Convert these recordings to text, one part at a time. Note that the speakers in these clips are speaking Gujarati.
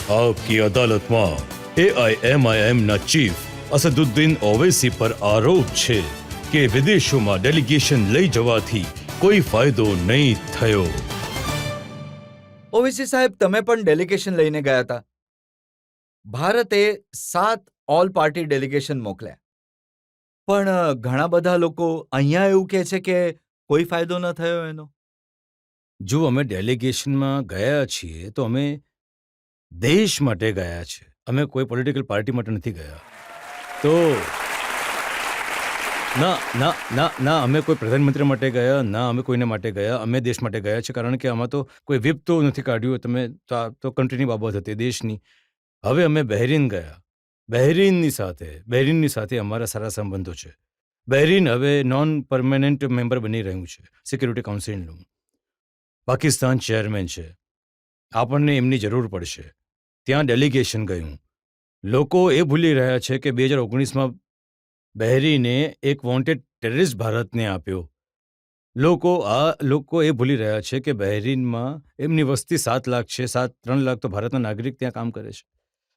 आपकी अदालत में AIMIM ના ચીફ અસદુદ્દીન ઓવૈસી પર આરોપ છે કે વિદેશોમાં ડેલિગેશન લઈ જવાથી કોઈ ફાયદો નહીં થયો. ઓવેસી સાહેબ, તમે પણ ડેલિગેશન લઈને ગયા હતા. ભારતે 7 ઓલ પાર્ટી ડેલિગેશન મોકલ્યા, પણ ઘણા બધા લોકો અહીંયા એવું કહે છે કે કોઈ ફાયદો ન થયો એનો. જો અમે ડેલિગેશનમાં ગયા છીએ તો અમે દેશ માટે ગયા છે, અમે કોઈ પોલિટિકલ પાર્ટી માટે નથી ગયા. તો ના ના ના ના અમે કોઈ પ્રધાનમંત્રી માટે ગયા, ના અમે કોઈને માટે ગયા, અમે દેશ માટે ગયા છે. કારણ કે આમાં તો કોઈ વિપ તો નથી કાઢ્યું, તમે તો કન્ટ્રીની બાબત હતી, દેશની. હવે અમે બહેરીન ગયા. બહેરીનની સાથે અમારા સારા સંબંધો છે. બહેરીન હવે નોન પરમેનન્ટ મેમ્બર બની રહ્યું છે સિક્યુરિટી કાઉન્સિલનું. પાકિસ્તાન ચેરમેન છે, આપણને એમની જરૂર પડશે. ત્યાં ડેલિગેશન ગયું. લોકો એ ભૂલી રહ્યા છે કે 2019માં બહેરીને એક વોન્ટેડ ટેરરિસ્ટ ભારતને આપ્યો. લોકો એ ભૂલી રહ્યા છે કે બહેરીનમાં એમની વસ્તી 7 લાખ છે, 3 લાખ તો ભારતના નાગરિક ત્યાં કામ કરે છે.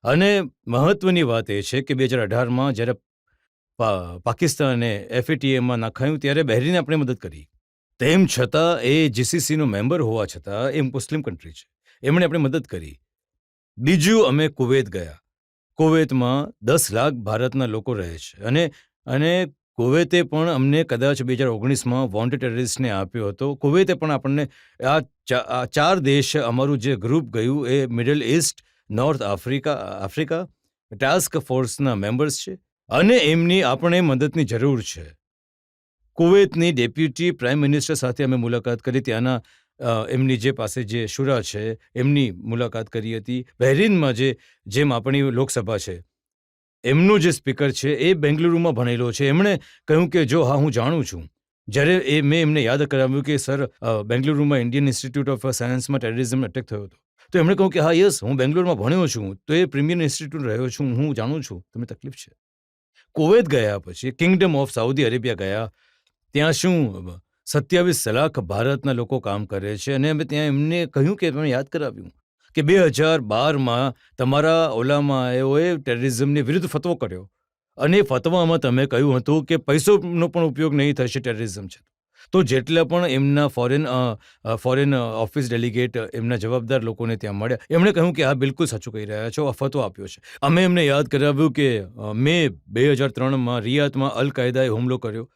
અને મહત્વની વાત એ છે કે 2018માં જ્યારે પાકિસ્તાને FATFમાં નાખાયું ત્યારે બહેરીને આપણે મદદ કરી. તેમ છતાં એ GCCનો મેમ્બર હોવા છતાં એ મુસ્લિમ કન્ટ્રી છે, એમણે આપણે મદદ કરી. બીજું અમે કુવૈત ગયા. કુવૈતમાં 10 લાખ ભારતના લોકો રહે છે અને કુવૈતે પણ અમને કદાચ 2019માં વોન્ટેડ ટેરરિસ્ટને આપ્યો હતો. કુવૈતે પણ આપણને આ 4 દેશ, અમારું જે ગ્રુપ ગયું એ Middle East, North Africa task ફોર્સના મેમ્બર્સ છે અને એમની આપણે મદદની જરૂર છે. કુવૈતની ડેપ્યુટી પ્રાઇમ મિનિસ્ટર સાથે અમે મુલાકાત કરી, ત્યાંના એમની જે પાસે જે શુરા છે એમની મુલાકાત કરી હતી. બહેરીનમાં જેમ આપણી લોકસભા છે, એમનો જે સ્પીકર છે એ બેંગલુરુમાં ભણેલો છે. એમણે કહ્યું કે જો હા, હું જાણું છું. જ્યારે મેં એમને યાદ કરાવ્યું કે સર, બેંગલુરુમાં ઇન્ડિયન ઇન્સ્ટિટ્યૂટ ઓફ સાયન્સમાં ટેરરિઝમ એટેક થયો હતો, તો એમણે કહ્યું કે હા યસ, હું બેંગ્લોરમાં ભણ્યો છું, તો એ પ્રીમિયર ઇન્સ્ટિટ્યૂટ રહ્યો છું, હું જાણું છું તમને તકલીફ છે. કુવૈત ગયા પછી કિંગડમ ઓફ સાઉદી અરેબિયા ગયા. ત્યાં શું 27 લાખ ભારતના લોકો કામ કરે છે અને અમે ત્યાં એમને કહ્યું કે એમણે યાદ કરાવ્યું કે 2012માં તમારા ઓલામાઓએ ટેરરિઝમની વિરુદ્ધ ફતવો કર્યો અને એ ફતવામાં તમે કહ્યું હતું કે પૈસોનો પણ ઉપયોગ નહીં થશે ટેરરિઝમ છે. તો જેટલા પણ એમના ફોરેન ઓફિસ ડેલિગેટ, એમના જવાબદાર લોકોને ત્યાં મળ્યા, એમણે કહ્યું કે આ બિલકુલ સાચું કહી રહ્યા છો, આ ફતવો આપ્યો છે. અમે એમને યાદ કરાવ્યું કે મે 2003માં રિયાદમાં અલ કાયદાએ હુમલો કર્યો.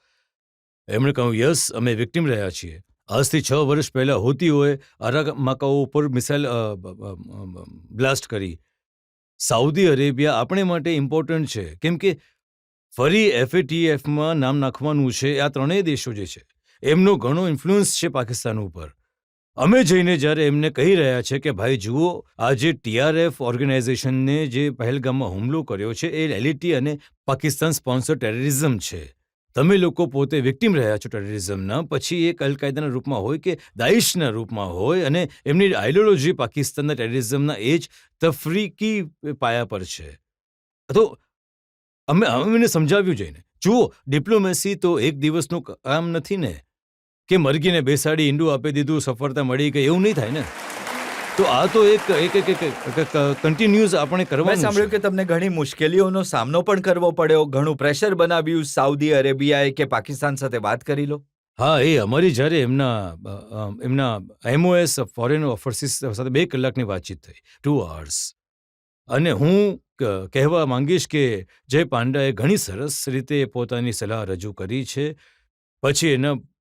એમણે કહ્યું યસ, અમે વિક્ટિમ રહ્યા છીએ. આજથી 6 વર્ષ પહેલાં હૂતીઓએ અરામાકાઓ ઉપર મિસાઇલ બ્લાસ્ટ કરી. સાઉદી અરેબિયા આપણે માટે ઇમ્પોર્ટન્ટ છે, કેમ કે ફરી FATFમાં નામ નાખવાનું છે. આ 3 દેશો જે છે એમનો ઘણો ઇન્ફ્લુઅન્સ છે પાકિસ્તાન ઉપર. અમે જઈને જ્યારે એમને કહી રહ્યા છે કે ભાઈ જુઓ, આ જે TRF ઓર્ગેનાઇઝેશનને જે પહેલગામમાં હુમલો કર્યો છે એ LAT અને પાકિસ્તાન સ્પોન્સર ટેરરિઝમ છે. તમે લોકો પોતે વિક્ટિમ રહ્યા છો ટેરરિઝમના, પછી એક અલ કાયદાના રૂપમાં હોય કે દાઈશના રૂપમાં હોય, અને એમની આઇડિયોલોજી પાકિસ્તાનના ટેરરિઝમના એ જ તફરીકી પાયા પર છે. તો અમે એમને સમજાવ્યું જઈને, જુઓ ડિપ્લોમેસી તો એક દિવસનું કામ નથી ને, કે મરઘીને બેસાડી ઈંડું આપી દીધું, સફળતા મળી ગઈ, એવું નહીં થાય ને. તો આ તો એક કન્ટિન્યુઅસ આપણે કરવાનું. મેં સાંભળ્યું કે તમને ઘણી મુશ્કેલીઓનો સામનો પણ કરવો પડ્યો, ઘણું પ્રેશર બનાવ્યું સાઉદી અરેબિયાએ કે પાકિસ્તાન સાથે વાત કરી લો. હા, એ અમારી જ્યારે એમના MOS ફોરેન ઓફિસ સાથે 2 કલાકની વાતચીત થઈ, 2 hours. અને હું કહેવા માંગીશ કે જય પાંડાએ ઘણી સરસ રીતે પોતાની સલાહ રજૂ કરી છે.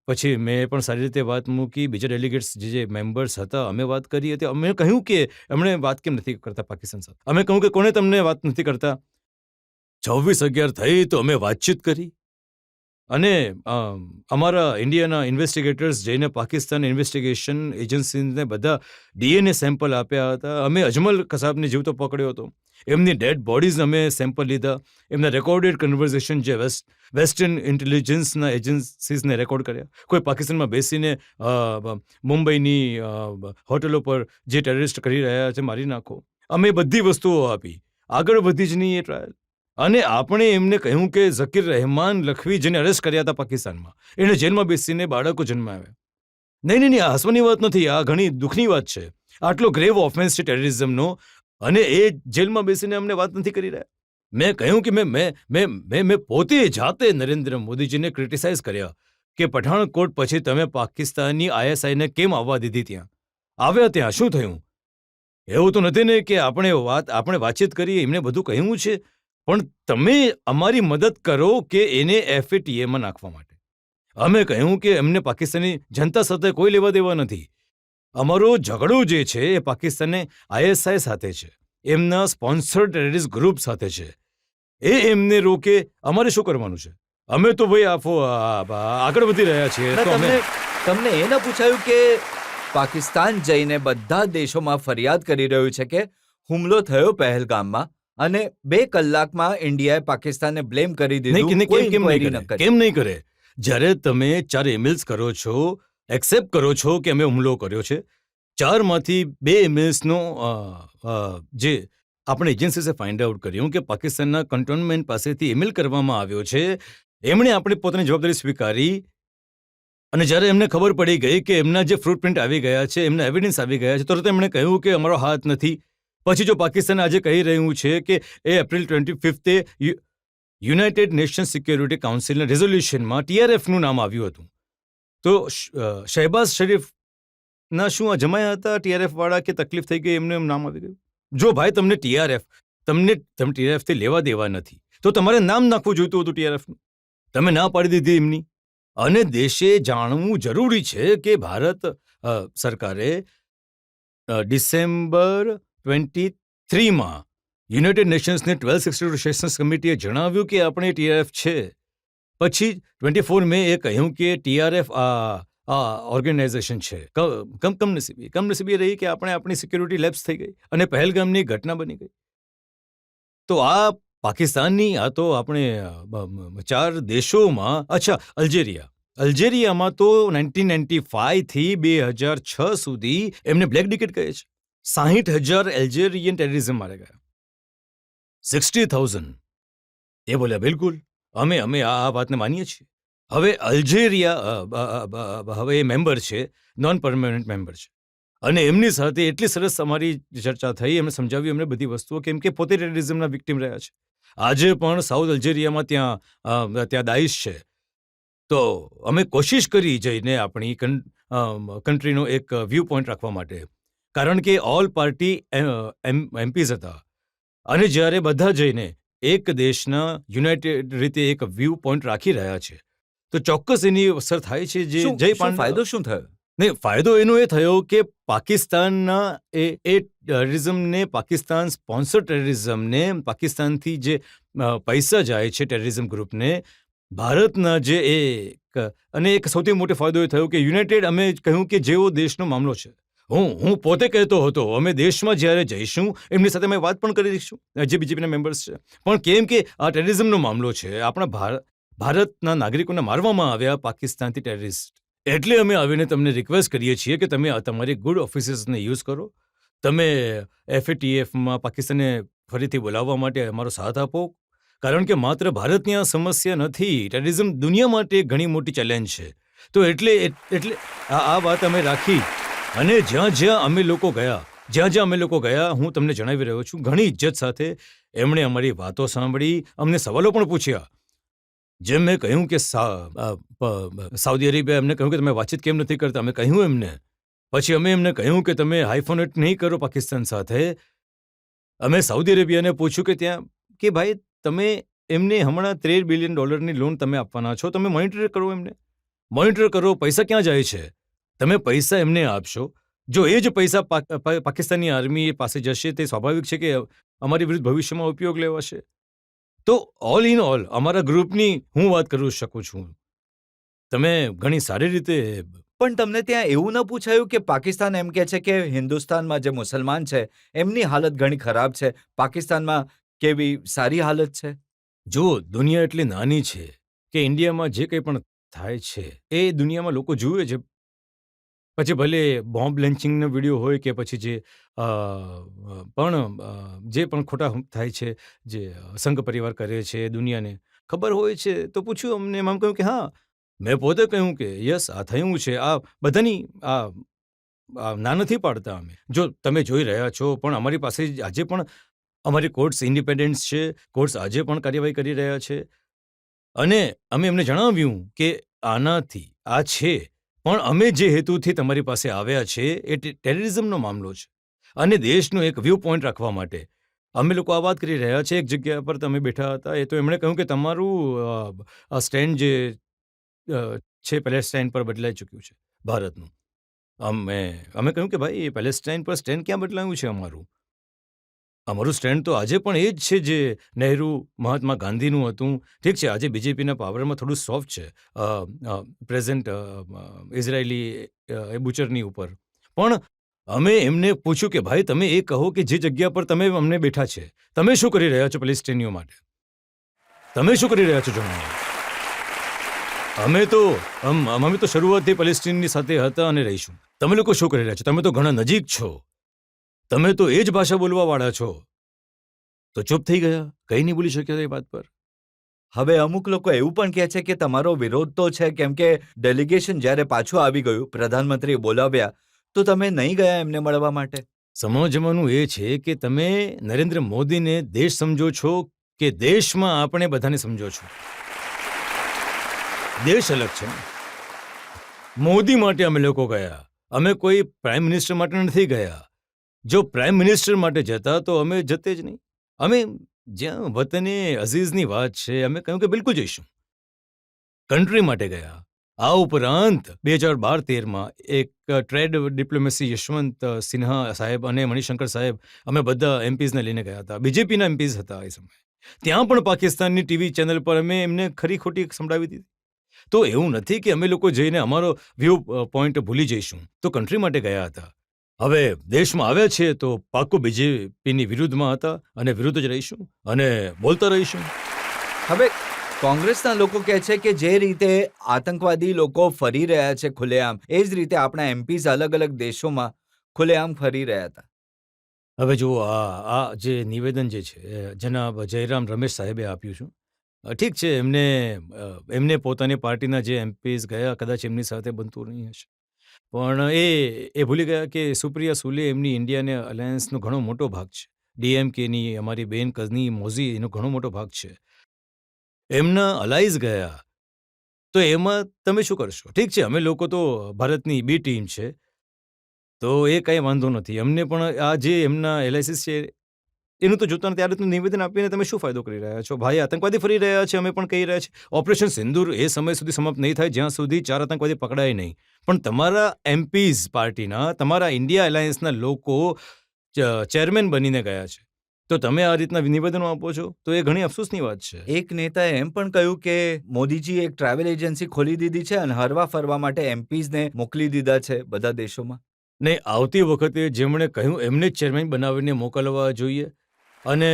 પછી મેં પણ સારી રીતે વાત મૂકી. બીજા ડેલિગેટ્સ જે મેમ્બર્સ હતા, અમે વાત કરી હતી. અમે કહ્યું કે એમણે વાત કેમ નથી કરતા પાકિસ્તાન સાથે. અમે કહ્યું કે કોને તમને વાત નથી કરતા. 26/11 થઈ તો અમે વાતચીત કરી અને અમારા ઇન્ડિયાના ઇન્વેસ્ટિગેટર્સ જઈને પાકિસ્તાન ઇન્વેસ્ટિગેશન એજન્સીને બધા DNA સેમ્પલ આપ્યા હતા. અમે અજમલ કસાબને જીવતો પકડ્યો હતો, એમની ડેડ બોડીઝ અમે સેમ્પલ લીધા, એમના રેકોર્ડેડ કન્વર્ઝેશન જે વેસ્ટર્ન ઇન્ટેલિજન્સના એજન્સીઝને રેકોર્ડ કર્યા. કોઈ પાકિસ્તાનમાં બેસીને મુંબઈની હોટલો પર જે ટેરરિસ્ટ કરી રહ્યા છે મારી નાખો. અમે બધી વસ્તુઓ આપી. આગળ વધી જ નહીં એ ટ્રાયલ. અને આપણે એમને કહ્યું કે ઝકીર રહેમાન લખવી, જેને અરેસ્ટ કર્યા હતા પાકિસ્તાનમાં, એને જેલમાં બેસીને બાળકો જન્માવ્યા. નહીં, આ હસવાની વાત નથી, આ ઘણી દુઃખની વાત છે. આટલો ગ્રેવ ઓફેન્સ છે ટેરરિઝમનો. અને એ જેલમાં બેસીને અમને વાત નથી કરી રહ્યા. મેં કહ્યું કે મેં પોતે જાતે નરેન્દ્ર મોદીજીને ક્રિટિસાઇઝ કર્યા કે પઠાણકોટ પછી તમે પાકિસ્તાનની ISIને કેમ આવવા દીધી ત્યાં? આવ્યા ત્યાં શું થયું? એવું તો નથી ને કે આપણે વાતચીત કરી, એમને બધું કહ્યું છે, પણ તમે અમારી મદદ કરો કે એને FATAમાં નાખવા માટે. અમે કહ્યું કે એમને પાકિસ્તાની જનતા સાથે કોઈ લેવા દેવા નથી. અમારો ઝઘડો જે છે એ પાકિસ્તાને ISI સાથે છે, એમના સ્પોન્સર્ડ ટેરરિસ્ટ ગ્રુપ સાથે છે. એ એમને રોકે, અમારે શું કરવાનું છે? અમે તો ભાઈ આગળ વધી રહ્યા છીએ. ના, તો અમે તમને એ ન પૂછાયું કે પાકિસ્તાન જઈને બધા દેશોમાં ફરિયાદ કરી રહ્યું છે કે હુમલો થયો પહેલગામમાં અને 2 કલાકમાં ઇન્ડિયાએ પાકિસ્તાનને બ્લેમ કરી દીધું, કોઈ inquiry ન કરી. કેમ નહીં કરે? જ્યારે તમે 4 emails કરો છો, એક્સેપ્ટ કરો છો કે અમે હુમલો કર્યો છે, 4માંથી 2 emailsનો જે આપણે એજન્સીસે ફાઇન્ડ આઉટ કર્યું કે પાકિસ્તાનના કંટોનમેન્ટ પાસેથી ઈમેલ કરવામાં આવ્યો છે, એમણે આપણી પોતાની જવાબદારી સ્વીકારી. અને જ્યારે એમને ખબર પડી ગઈ કે એમના જે ફૂટપ્રિન્ટ આવી ગયા છે, એમના એવિડન્સ આવી ગયા છે, તરત એમણે કહ્યું કે અમારો હાથ નથી. પછી જો પાકિસ્તાન આજે કહી રહ્યું છે કે એ એપ્રિલ 25 યુનાઇટેડ નેશન સિક્યોરિટી કાઉન્સિલના રેઝોલ્યુશનમાં TRFનું નામ આવ્યું હતું, તો શહેબાઝ શરીફના શું આ જમાયા હતા TRF વાળા કે તકલીફ થઈ ગઈ એમનું નામ આવી ગયું? જો ભાઈ તમને TRFથી લેવા દેવા નથી, તો તમારે નામ નાખવું જોઈતું હતું TRFનું. તમે ના પાડી દીધી એમની. અને દેશે જાણવું જરૂરી છે કે ભારત સરકારે ડિસેમ્બર 23માં યુનાઇટેડ નેશન્સની 1262 સેશન્સ કમિટીએ જણાવ્યું કે આપણે TRF છે. પછી 24 મે એ કહ્યું કે TRF ઓર્ગેનાઇઝેશન છે. કમનસીબી રહી કે આપણી સિક્યોરિટી લેપ્સ થઈ ગઈ અને પહેલગામની ઘટના બની ગઈ. તો આ પાકિસ્તાનની, આ તો આપણે 4 દેશોમાં, અચ્છા અલ્જેરિયામાં તો 1995 થી 2006 સુધી એમને બ્લેક ડિકેટ કહે છે. 60,000 એલ્જેરિયન ટેરરિઝમ મારે ગયા. 60,000. એ બોલ્યા બિલકુલ અમે આ વાતને માનીએ છીએ. હવે અલ્જેરિયા હવે એ મેમ્બર છે, નોન પરમેનન્ટ મેમ્બર છે, અને એમની સાથે એટલી સરસ અમારી ચર્ચા થઈ, એમને સમજાવ્યું એમને બધી વસ્તુઓ, કેમ કે પોતે ટેરરિઝમના વિક્ટિમ રહ્યા છે. આજે પણ સાઉથ અલ્જેરિયામાં ત્યાં દાઈશ છે. તો અમે કોશિશ કરી જઈને આપણી કન્ટ્રીનો એક વ્યૂ પોઈન્ટ રાખવા માટે, કારણ કે ઓલ પાર્ટી MPs હતા, અને જ્યારે બધા જઈને એક દેશના યુનાઇટેડ રીતે એક વ્યૂ પોઈન્ટ રાખી રહ્યા છે, તો ચોક્કસ એની અસર થાય છે. જે ફાયદો શું થયો? નહીં, ફાયદો એનો એ થયો કે પાકિસ્તાનના એ ટેરરિઝમને, પાકિસ્તાન સ્પોન્સર ટેરરિઝમને, પાકિસ્તાનથી જે પૈસા જાય છે ટેરરિઝમ ગ્રુપને, ભારતના જે અને એક સૌથી મોટો ફાયદો એ થયો કે યુનાઇટેડ, અમે કહ્યું કે જેવો દેશનો મામલો છે, હું પોતે કહેતો હતો અમે દેશમાં જ્યારે જઈશું એમની સાથે અમે વાત પણ કરીશું, જે BJPના મેમ્બર્સ છે, પણ કેમ કે આ ટેરરિઝમનો મામલો છે, આપણા ભારતના નાગરિકોને મારવામાં આવ્યા પાકિસ્તાનથી ટેરરિસ્ટ, એટલે અમે આવીને તમને રિક્વેસ્ટ કરીએ છીએ કે તમે તમારી ગુડ ઓફિસર્સને યુઝ કરો, તમે FATFમાં પાકિસ્તાનને ફરીથી બોલાવવા માટે અમારો સાથ આપો, કારણ કે માત્ર ભારતની આ સમસ્યા નથી, ટેરરિઝમ દુનિયા માટે ઘણી મોટી ચેલેન્જ છે. તો એટલે આ વાત અમે રાખી, અને જ્યાં અમે લોકો ગયા, હું તમને જણાવી રહ્યો છું, ઘણી ઇજ્જત સાથે એમણે અમારી વાતો સાંભળી, અમને સવાલો પણ પૂછ્યા. જેમ મેં કહ્યું કે સાઉદી અરેબિયા એમને કહ્યું કે તમે વાતચીત કેમ નથી કરતા, અમે કહ્યું એમને. પછી અમે એમને કહ્યું કે તમે હાઇફોનેટ નહીં કરો પાકિસ્તાન સાથે. અમે સાઉદી અરેબિયાને પૂછ્યું કે ત્યાં કે ભાઈ તમે એમને હમણાં $13 બિલિયન લોન તમે આપવાના છો, તમે મોનિટર કરો, પૈસા ક્યાં જાય છે, તમે પૈસા એમને આપશો. જો એ જ પૈસા પાકિસ્તાની આર્મી પાસે જશે, તે સ્વાભાવિક છે કે અમારી વિરુદ્ધ ભવિષ્યમાં ઉપયોગ લેવાશે. તો ઓલ ઇન ઓલ અમારા ગ્રુપની હું વાત કરી શકું છું. તમે ઘણી સારી રીતે. પણ તમને ત્યાં એવું ન પૂછાયું કે પાકિસ્તાન એમ કહે છે કે હિન્દુસ્તાનમાં જે મુસલમાન છે એમની હાલત ઘણી ખરાબ છે, પાકિસ્તાનમાં કેવી સારી હાલત છે? જો દુનિયા એટલી નાની છે કે ઇન્ડિયામાં જે કંઈ પણ થાય છે એ દુનિયામાં લોકો જુએ છે. પછી ભલે બોમ્બ લેન્ચિંગનો વિડીયો હોય કે પછી જે પણ ખોટા થાય છે, જે સંઘ પરિવાર કરે છે, દુનિયાને ખબર હોય છે, તો પૂછ્યું અમને, એમ કહ્યું કે હા, મેં પોતે કહ્યું કે યસ આ થયું છે, આ બધાની આ ના નથી પાડતા અમે. જો તમે જોઈ રહ્યા છો, પણ અમારી પાસે આજે પણ અમારી કોર્ટ્સ ઇન્ડિપેન્ડન્સ છે. કોર્ટ્સ આજે પણ કાર્યવાહી કરી રહ્યા છે. અને અમે એમને જણાવ્યું કે આનાથી આ છે, પણ અમે જે હેતુથી તમારી પાસે આવ્યા છે એ ટેરરિઝમનો મામલો છે અને દેશનો એક વ્યૂ પોઈન્ટ રાખવા માટે અમે લોકો આ વાત કરી રહ્યા છે. એક જગ્યા પર તમે બેઠા હતા, એ તો એમણે કહ્યું કે તમારું સ્ટેન્ડ જે છે પેલેસ્ટાઇન પર બદલાઈ ચૂક્યું છે ભારતનું. અમે કહ્યું કે ભાઈ પેલેસ્ટાઇન પર સ્ટેન્ડ ક્યાં બદલાયું છે અમારું સ્ટેન્ડ તો આજે પણ એ જ છે જે નહેરુ મહાત્મા ગાંધીનું હતું. ઠીક છે, આજે બીજેપીના પાવરમાં થોડું સોફ્ટ છે પ્રેઝન્ટ ઇઝરાયેલી બુચરની ઉપર. પણ અમે એમને પૂછ્યું કે ભાઈ તમે એ કહો કે જે જગ્યા પર તમે અમને બેઠા છે, તમે શું કરી રહ્યા છો પેલેસ્ટાઇનીઓ માટે? તમે શું કરી રહ્યા છો જણાવો. અમે તો શરૂઆતથી પેલેસ્ટાઇનની સાથે હતા અને રહીશું. તમે લોકો શું કરી રહ્યા છો? તમે તો ઘણા નજીક છો, તમે તો એ જ ભાષા બોલવાવાળા છો. તો ચૂપ થઈ ગયા, કંઈ નહીં બોલી શક્યા એ વાત પર. હવે અમુક લોકો એવું પણ કહે છે કે તમારો વિરોધ તો છે, કેમ કે ડેલિગેશન જ્યારે પાછું આવી ગયું, પ્રધાનમંત્રીએ બોલાવ્યા, તો તમે નહીં ગયા એમને મળવા માટે. સમજવાનું એ છે કે તમે નરેન્દ્ર મોદીને દેશ સમજો છો કે દેશમાં આપણે બધાને સમજો છો? દેશ અલગ છે ને. મોદી માટે અમે લોકો ગયા, અમે કોઈ પ્રાઇમ મિનિસ્ટર માટે નથી ગયા. જો પ્રાઇમ મિનિસ્ટર માટે જતા તો અમે જતે જ નહીં. અમે જ્યાં વતને અઝીઝની વાત છે, અમે કહ્યું કે બિલકુલ જઈશું. કન્ટ્રી માટે ગયા. આ ઉપરાંત 2012-13માં એક ટ્રેડ ડિપ્લોમેસી યશવંત સિન્હા સાહેબ અને મણિશંકર સાહેબ, અમે બધા એમપીઝને લઈને ગયા હતા. બીજેપીના એમપીઝ હતા એ સમયે. ત્યાં પણ પાકિસ્તાનની ટીવી ચેનલ પર અમે એમને ખરી ખોટી સંભળાવી દીધી. તો એવું નથી કે અમે લોકો જઈને અમારો વ્યૂ પોઈન્ટ ભૂલી જઈશું. તો કન્ટ્રી માટે ગયા હતા. હવે દેશમાં આવ્યા છીએ તો પાક્કું બીજેપીની વિરુદ્ધમાં હતા અને વિરુદ્ધ જ રહીશું અને બોલતા રહીશું. હવે કોંગ્રેસના લોકો કહે છે કે જે રીતે આતંકવાદી લોકો ફરી રહ્યા છે ખુલ્લેઆમ, એ જ રીતે આપણા એમપીઝ અલગ અલગ દેશોમાં ખુલ્લેઆમ ફરી રહ્યા હતા. હવે જુઓ, આ જે નિવેદન જે છે જનાબ જયરામ રમેશ સાહેબે આપ્યું છે, ઠીક છે, એમને પોતાની પાર્ટીના જે એમપીઝ ગયા, કદાચ એમની સાથે બનતું નહીં હશે, પણ એ ભૂલી ગયા કે સુપ્રિયા સુલે એમની ઇન્ડિયાને અલાયન્સનો ઘણો મોટો ભાગ છે. ડીએમકેની અમારી બેન કઝની મોઝી એનો ઘણો મોટો ભાગ છે. એમના અલાઈઝ ગયા, તો એમાં તમે શું કરશો? ઠીક છે, અમે લોકો તો ભારતની બી ટીમ છે, તો એ કાંઈ વાંધો નથી. અમને પણ આ જે એમના એલાયસીસ છે એનું તો જોતા નથી. આ રીતનું નિવેદન આપીને તમે શું ફાયદો કરી રહ્યા છો? ભાઈ આતંકવાદી ફરી રહ્યા છે, અમે પણ કહી રહ્યા છીએ. ઓપરેશન સિંદૂર એ સમય સુધી સમાપ્ત નહીં થાય જ્યાં સુધી 4 આતંકવાદી પકડાય નહીં. પણ તમારા એમપીઝ પાર્ટીના, તમારા ઇન્ડિયા એલાયન્સના લોકો ચેરમેન બનીને ગયા છે, તો તમે આ રીતના નિવેદનો આપો છો, તો એ ઘણી અફસોસની વાત છે. એક નેતાએ એમ પણ કહ્યું કે મોદીજી એક ટ્રાવેલ એજન્સી ખોલી દીધી છે અને હરવા ફરવા માટે એમપીઝને મોકલી દીધા છે બધા દેશોમાં. નહીં, આવતી વખતે જેમણે કહ્યું એમને જ ચેરમેન બનાવીને મોકલવા જોઈએ. અને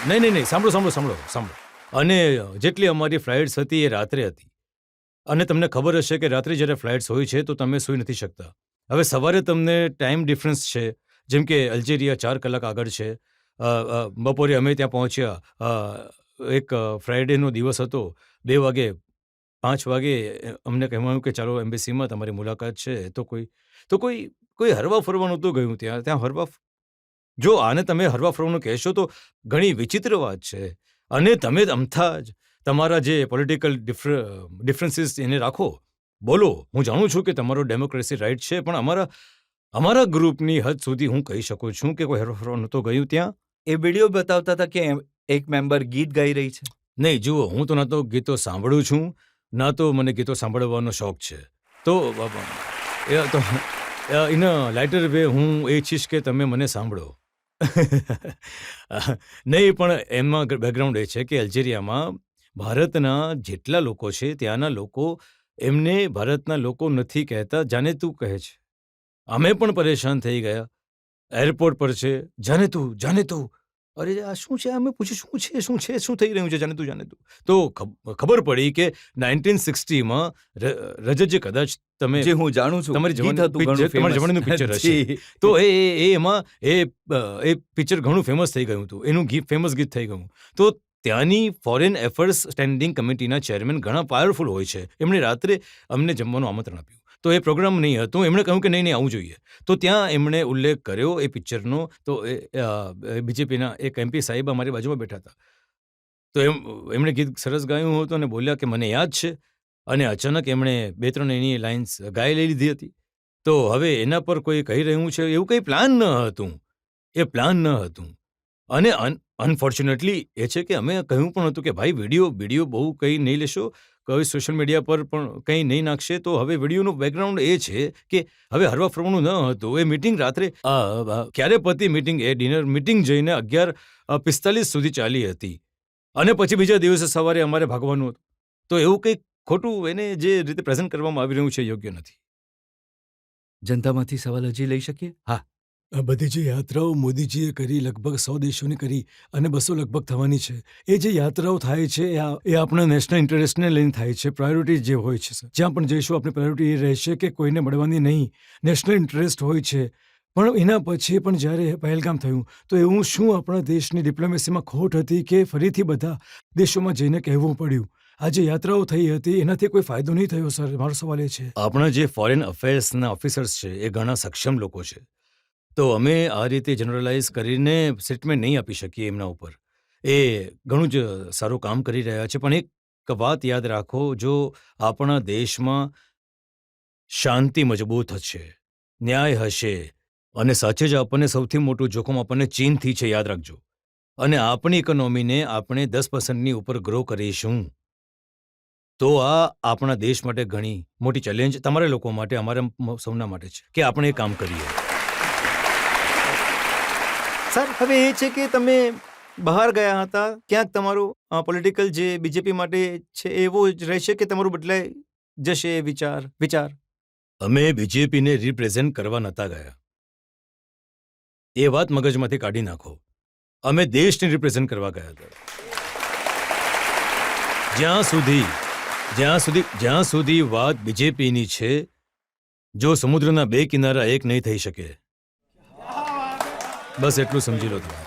નહીં, સાંભળો. અને જેટલી અમારી ફ્લાઇટ્સ હતી એ રાત્રે હતી, અને તમને ખબર હશે કે રાત્રે જ્યારે ફ્લાઇટ્સ હોય છે તો તમે સૂઈ નથી શકતા. હવે સવારે તમને ટાઈમ ડિફરન્સ છે, જેમ કે અલ્જેરિયા 4 કલાક આગળ છે. બપોરે અમે ત્યાં પહોંચ્યા, એક ફ્રાઇડેનો દિવસ હતો, 2 વાગે 5 વાગે અમને કહેવાયું કે ચાલો એમ્બેસીમાં તમારી મુલાકાત છે. તો કોઈ હરવા ફરવાનું તો ગયું ત્યાં હરવા. જો આને તમે હરવા ફરવાનું કહેશો તો ઘણી વિચિત્ર વાત છે. અને તમે અમથા જ તમારા જે પોલિટિકલ ડિફરન્સીસ એને રાખો, બોલો. હું જાણું છું કે તમારો ડેમોક્રેસી રાઇટ છે, પણ અમારા ગ્રુપની હદ સુધી હું કહી શકું છું કે કોઈ હરવા ફરવાનું તો ગયું ત્યાં. એ વિડીયો બતાવતા હતા કે એક મેમ્બર ગીત ગાઈ રહી છે. નહીં, જુઓ, હું તો ના તો ગીતો સાંભળું છું, ના તો મને ગીતો સાંભળવાનો શોખ છે. તો ઇન અ લાઇટર વે હું એ ઈચ્છીશ કે તમે મને સાંભળો. નહીં, પણ એમાં બેકગ્રાઉન્ડ એ છે કે અલ્જેરિયામાં ભારતના જેટલા લોકો છે ત્યાંના લોકો એમને ભારતના લોકો નથી કહેતા, જાને તું કહે છે. અમે પણ પરેશાન થઈ ગયા. એરપોર્ટ પર છે, જાને તું. અરે આ શું છે? અમે પૂછ્યું શું થઈ રહ્યું છે? જાને તું. તો ખબર પડી કે 1960માં રજત, કદાચ તમે, જે હું જાણું છું, તમારી જવાનીનું પિક્ચર હશે, તો એમાં એ પિક્ચર ઘણું ફેમસ થઈ ગયું હતું, એનું ફેમસ ગીત થઈ ગયું. તો ત્યાંની ફોરેન એફેર્સ સ્ટેન્ડિંગ કમિટીના ચેરમેન ઘણા પાવરફુલ હોય છે. એમણે રાત્રે અમને જમવાનું આમંત્રણ આપ્યું. તો એ પ્રોગ્રામ નહીં હતો. એમણે કહ્યું કે નહીં આવવું જોઈએ. તો ત્યાં એમણે ઉલ્લેખ કર્યો એ પિક્ચરનો. તો બીજેપીના એક MP સાહેબ અમારી બાજુમાં બેઠા હતા. તો એમણે ગીત સરસ ગાયું હતું અને બોલ્યા કે મને યાદ છે, અને અચાનક એમણે 2-3 એની લાઇન્સ ગાઈ લીધી હતી. તો હવે એના પર કોઈ કહી રહ્યું છે એવું કંઈ પ્લાન ન હતું. એ પ્લાન ન હતું. અને અનફોર્ચ્યુનેટલી એ છે કે અમે કહ્યું પણ હતું કે ભાઈ વિડીયો બહુ કંઈ નહીં લેશો, કોઈ સોશિયલ મીડિયા પર પણ કંઈ નહીં નાખશે. તો હવે વિડીયોનું બેકગ્રાઉન્ડ એ છે કે હવે હરવા ફરવાનું ન હતું. એ મિટિંગ રાત્રે ક્યારે પતી મિટિંગ, એ ડિનર મિટિંગ જઈને 11:45 સુધી ચાલી હતી, અને પછી બીજા દિવસે સવારે અમારે ભાગવાનું હતું. તો એવું કંઈક ખોટું એને જે રીતે પ્રેઝન્ટ કરવામાં આવી રહ્યું છે યોગ્ય નથી. જનતામાંથી સવાલ હજી લઈ શકીએ? હા. આ બધી જે યાત્રાઓ મોદીજીએ કરી, લગભગ 100 દેશોની કરી અને 200 લગભગ થવાની છે. એ જે યાત્રાઓ થાય છે એ આપણા નેશનલ ઇન્ટરેસ્ટને લઈને થાય છે. પ્રાયોરિટી જે હોય છે, સર, જ્યાં પણ જઈશું આપણી પ્રાયોરિટી એ રહેશે કે કોઈને મળવાની નહીં. નેશનલ ઇન્ટરેસ્ટ હોય છે. પણ એના પછી પણ જ્યારે પહેલગામ થયું તો એવું શું આપણા દેશની ડિપ્લોમેસીમાં ખોટ હતી કે ફરીથી બધા દેશોમાં જઈને કહેવું પડ્યું? આ જે યાત્રાઓ થઈ હતી એનાથી કોઈ ફાયદો નહીં થયો, સર. મારો સવાલ એ છે. આપણા જે ફોરેન અફેર્સના ઓફિસર્સ છે એ ઘણા સક્ષમ લોકો છે. તો અમે આ રીતે જનરલાઇઝ કરીને સ્ટેટમેન્ટ નહીં આપી શકીએ એમના ઉપર. એ ઘણું જ સારું કામ કરી રહ્યા છે. પણ એક વાત યાદ રાખો, જો આપણા દેશમાં શાંતિ મજબૂત હશે, ન્યાય હશે, અને સાચે જ આપણને સૌથી મોટું જોખમ આપણને ચીનથી છે, યાદ રાખજો. અને આપણી ઇકોનોમીને આપણે 10%ની ઉપર ગ્રો કરીશું, તો આ આપણા દેશ માટે ઘણી મોટી ચેલેન્જ તમારા લોકો માટે, અમારા સૌના માટે છે કે આપણે એ કામ કરીએ. સર, હવે એ છે કે તમે બહાર ગયા હતા, ક્યાંક તમારું પોલિટિકલ જે બીજેપી માટે છે એવો જ રહેશે કે તમારું બદલાઈ જશે વિચાર? અમે બીજેપીને રિપ્રેઝેન્ટ કરવા નહોતા ગયા. એ વાત મગજમાંથી કાઢી નાખો. અમે દેશને રિપ્રેઝેન્ટ કરવા ગયા હતા. જ્યાં સુધી વાત બીજેપીની છે, જો સમુદ્રના 2 કિનારા એક નહીં થઈ શકે, બસ એટલું સમજી લો તમે.